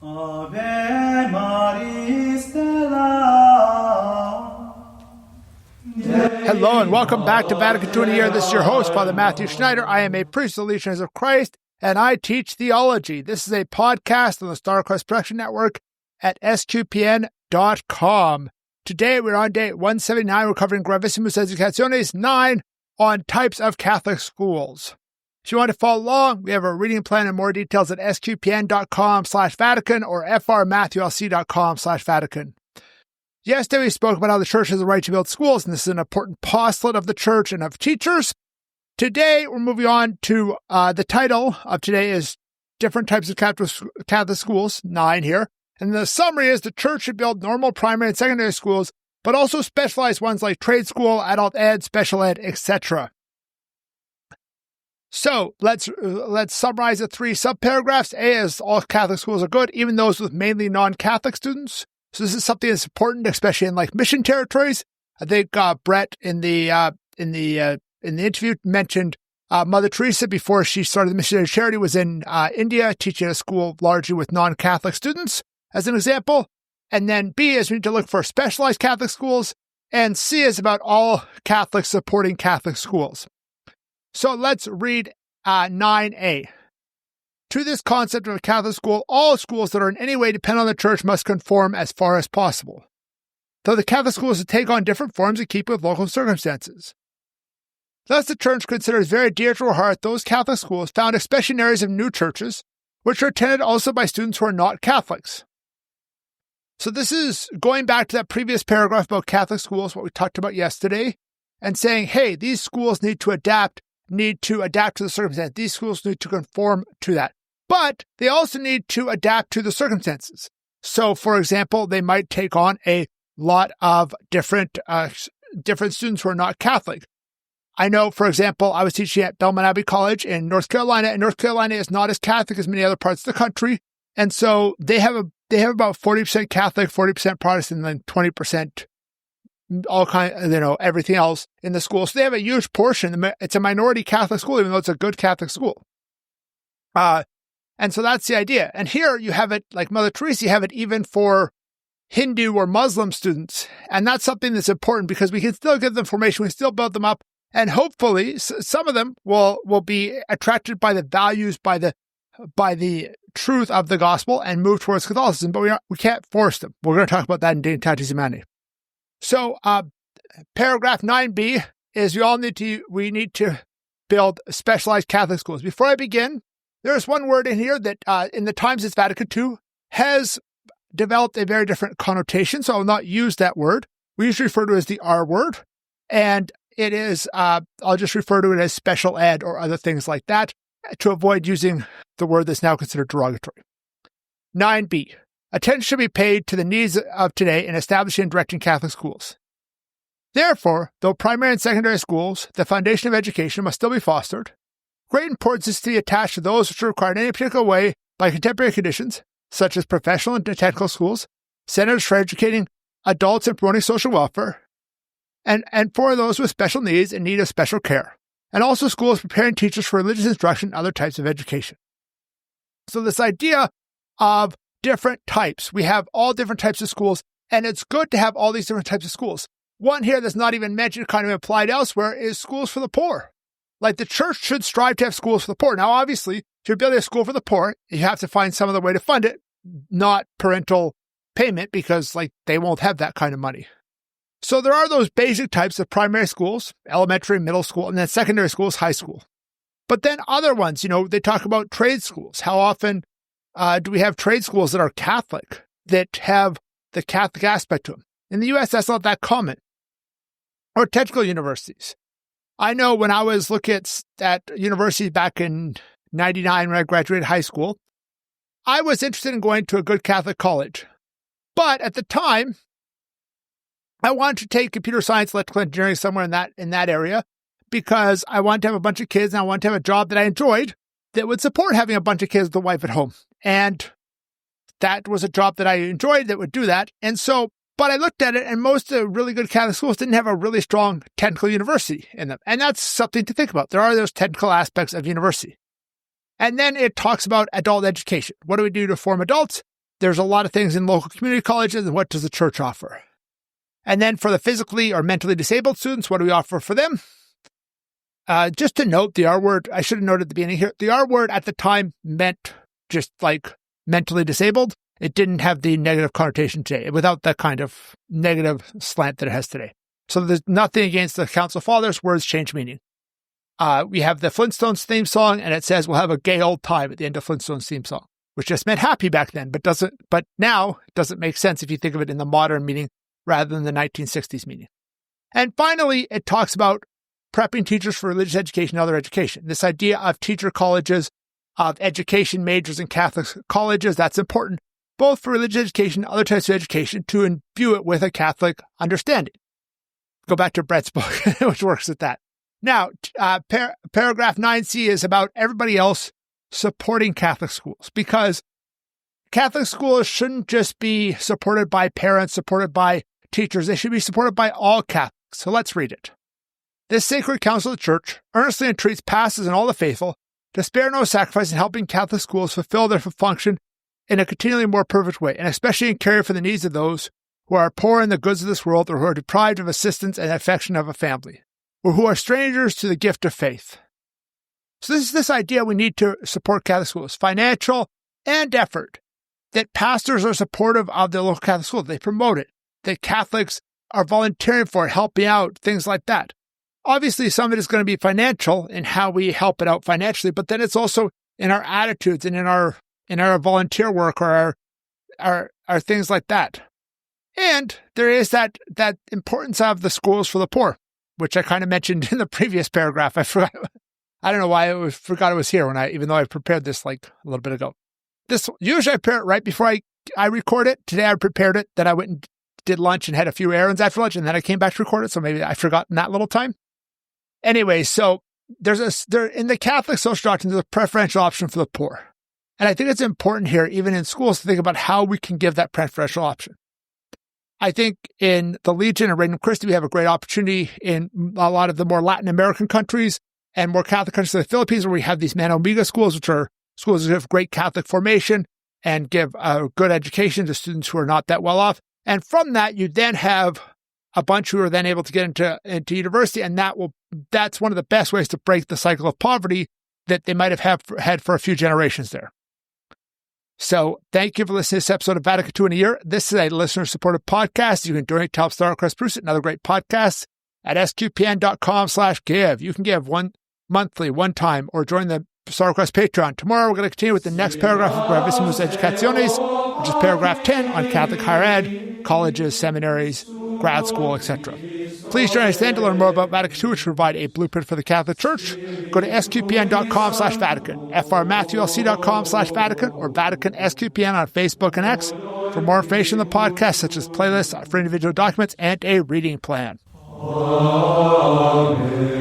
Ave Maris Stella. Hello and welcome back to Vatican II in a Year. This is your host, Father Matthew Schneider. I am a priest of the Legionaries of Christ, and I teach theology. This is a podcast on the StarQuest Production Network at sqpn.com. Today we're on day 179. We're covering Gravissimus Educationes 9 on types of Catholic schools. If you want to follow along, we have a reading plan and more details at sqpn.com/Vatican or frmatthewlc.com/Vatican. Yesterday we spoke about how the Church has the right to build schools, and this is an important postulate of the Church and of teachers. Today we're moving on to the title of today is Different Types of Catholic Schools, 9 here. And the summary is the Church should build normal primary and secondary schools, but also specialized ones like trade school, adult ed, special ed, etc. So let's summarize the 3 subparagraphs. A is all Catholic schools are good, even those with mainly non-Catholic students. So this is something that's important, especially in like mission territories. I think Brett in the interview mentioned Mother Teresa before she started the missionary charity was in India, teaching a school largely with non-Catholic students, as an example. And then B is we need to look for specialized Catholic schools, and C is about all Catholics supporting Catholic schools. So let's read 9a. To this concept of a Catholic school, all schools that are in any way dependent on the Church must conform as far as possible, though the Catholic schools will take on different forms to keep with local circumstances. Thus, the Church considers very dear to her heart those Catholic schools found especially in areas of new churches, which are attended also by students who are not Catholics. So this is going back to that previous paragraph about Catholic schools, what we talked about yesterday, and saying, hey, these schools need to adapt to the circumstance. These schools need to conform to that. But they also need to adapt to the circumstances. So, for example, they might take on a lot of different students who are not Catholic. I know, for example, I was teaching at Belmont Abbey College in North Carolina, and North Carolina is not as Catholic as many other parts of the country. And so they have about 40% Catholic, 40% Protestant, and then 20% all kind, everything else in the school. So they have a huge portion. It's a minority Catholic school, even though it's a good Catholic school. And so that's the idea. And here you have it, like Mother Teresa, you have it even for Hindu or Muslim students. And that's something that's important because we can still give them formation, we can still build them up. And hopefully some of them will be attracted by the values, by the truth of the gospel and move towards Catholicism, but we can't force them. We're going to talk about that in Dignitatis Humanae. So, paragraph 9b is we need to build specialized Catholic schools. Before I begin, there's one word in here that, in the times it's Vatican II, has developed a very different connotation, so I will not use that word. We usually refer to it as the R word, and it is, I'll just refer to it as special ed or other things like that to avoid using the word that's now considered derogatory. 9b. Attention should be paid to the needs of today in establishing and directing Catholic schools. Therefore, though primary and secondary schools, the foundation of education, must still be fostered, great importance is to be attached to those which are required in any particular way by contemporary conditions, such as professional and technical schools, centers for educating adults and promoting social welfare, and for those with special needs and need of special care, and also schools preparing teachers for religious instruction and other types of education. So this idea of different types. We have all different types of schools, and it's good to have all these different types of schools. One here that's not even mentioned, kind of implied elsewhere, is schools for the poor. Like the Church should strive to have schools for the poor. Now, obviously, if you're building a school for the poor, you have to find some other way to fund it, not parental payment, because they won't have that kind of money. So there are those basic types of primary schools, elementary, middle school, and then secondary schools, high school. But then other ones, they talk about trade schools. How often do we have trade schools that are Catholic, that have the Catholic aspect to them? In the U.S., that's not that common. Or technical universities. I know when I was looking at universities back in 99 when I graduated high school, I was interested in going to a good Catholic college. But at the time, I wanted to take computer science, electrical engineering somewhere in that area because I wanted to have a bunch of kids and I wanted to have a job that I enjoyed that would support having a bunch of kids with a wife at home. And that was a job that I enjoyed that would do that. And so, but I looked at it and most of the really good Catholic schools didn't have a really strong technical university in them. And that's something to think about. There are those technical aspects of university. And then it talks about adult education. What do we do to form adults? there's a lot of things in local community colleges, and what does the church offer? And then for the physically or mentally disabled students, what do we offer for them? Just to note, the R word, I should have noted at the beginning here, the R word at the time meant just like mentally disabled. It didn't have the negative connotation today, without that kind of negative slant that it has today. So there's nothing against the Council Fathers. Words change meaning. We have the Flintstones theme song, and it says we'll have a gay old time at the end of Flintstones theme song, which just meant happy back then, but now it doesn't make sense if you think of it in the modern meaning rather than the 1960s meaning. And finally, it talks about prepping teachers for religious education and other education. This idea of teacher colleges, of education majors in Catholic colleges, that's important, both for religious education and other types of education, to imbue it with a Catholic understanding. Go back to Brett's book, which works at that. Now, paragraph 9c is about everybody else supporting Catholic schools, because Catholic schools shouldn't just be supported by parents, supported by teachers. They should be supported by all Catholics. So let's read it. This sacred council of the Church earnestly entreats pastors and all the faithful to spare no sacrifice in helping Catholic schools fulfill their function in a continually more perfect way, and especially in caring for the needs of those who are poor in the goods of this world, or who are deprived of assistance and affection of a family, or who are strangers to the gift of faith. So this is this idea we need to support Catholic schools, financial and effort, that pastors are supportive of the local Catholic school. They promote it, that Catholics are volunteering for it, helping out, things like that. Obviously, some of it is going to be financial in how we help it out financially, but then it's also in our attitudes and in our volunteer work, or our things like that. And there is that importance of the schools for the poor, which I kind of mentioned in the previous paragraph. I forgot. I don't know why I forgot it was here even though I prepared this like a little bit ago. This usually I prepare it right before I record it. Today I prepared it. Then I went and did lunch and had a few errands after lunch, and then I came back to record it. So maybe I forgot in that little time. Anyway, so there in the Catholic social doctrine, there's a preferential option for the poor. And I think it's important here, even in schools, to think about how we can give that preferential option. I think in the Legion and Regnum Christi, we have a great opportunity in a lot of the more Latin American countries and more Catholic countries like the Philippines, where we have these Man Omega schools, which are schools that have great Catholic formation and give a good education to students who are not that well off. And from that, you then have a bunch who are then able to get into university, and that's one of the best ways to break the cycle of poverty that they might have had for a few generations there. So thank you for listening to this episode of Vatican II in a Year. This is a listener-supported podcast. You can donate to help Star Cross Bruce and other great podcasts at sqpn.com/give. You can give monthly, one time, or join the Star Cross Patreon. Tomorrow we're going to continue with the next paragraph of Gravissimus Educationis, which is paragraph 10 on Catholic higher ed, colleges, seminaries, grad school, etc. Please join us then to learn more about Vatican II, which provide a blueprint for the Catholic Church. Go to sqpn.com/Vatican, frmatthewlc.com/Vatican, or Vatican SQPN on Facebook and X for more information on the podcast, such as playlists for individual documents and a reading plan. Amen.